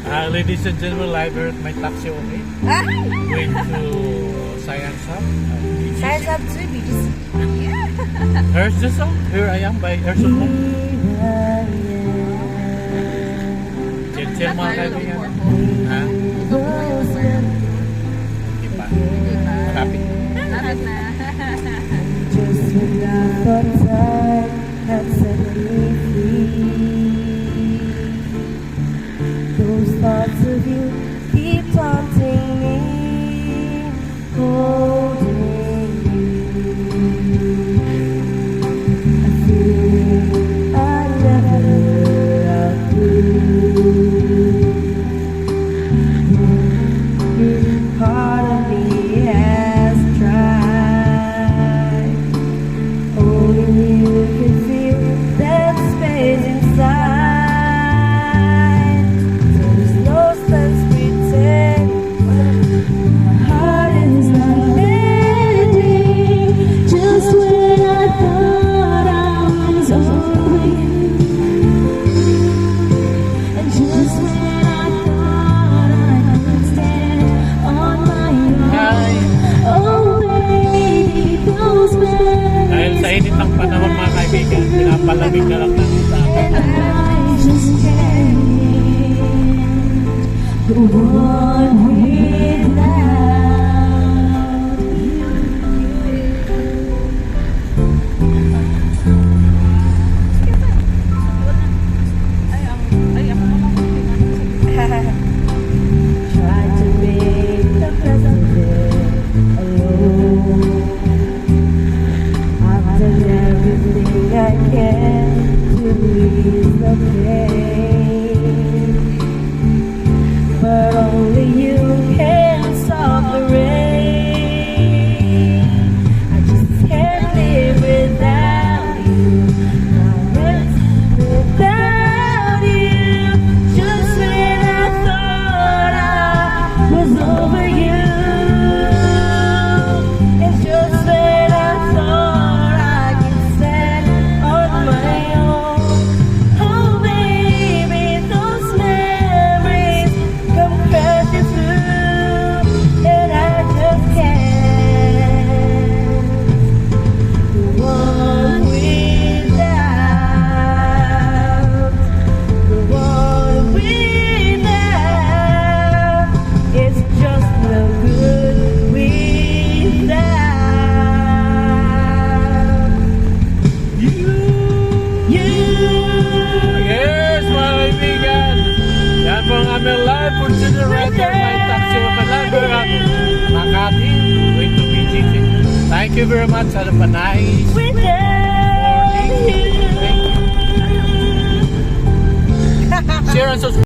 Ladies and gentlemen, live here at my taxi okay. Going to Science Hub. Science Hub to BGC. Here's the song. Here I am by Erson Mo. Chill mga kaibigan. Ha? Hindi pa. Malapit. Malapit na. Just when I thought time had set me free, those thoughts of you keep taunting me, holding you. I feel I never outgrew. Part of me has tried. Only you can feel that space inside. There's no sense pretend my heart is not bending. Just when I thought I was over you, and just when I thought I could stand on my own. Oh baby, those Dahil sa init ng panahon mga kaibigan, pinapalamig na lang natin sa atin. I just can't go on without try to make the best of it alone. I've done everything I can to ease the pain, but only you can solve the rain. I just can't live without you, not rest without you. Just when I thought I was over you, and just when I thought I could stand on my own. Oh baby, those memories come crashing through, and I just can't go on without, go on without. It's just no good without you. Yes mga kaibigan! Yan po ang aming live for generator. My taxi of live at Makati. Going to BGC. Thank you very much. Have a nice Without morning. you. Thank you. Share and subscribe.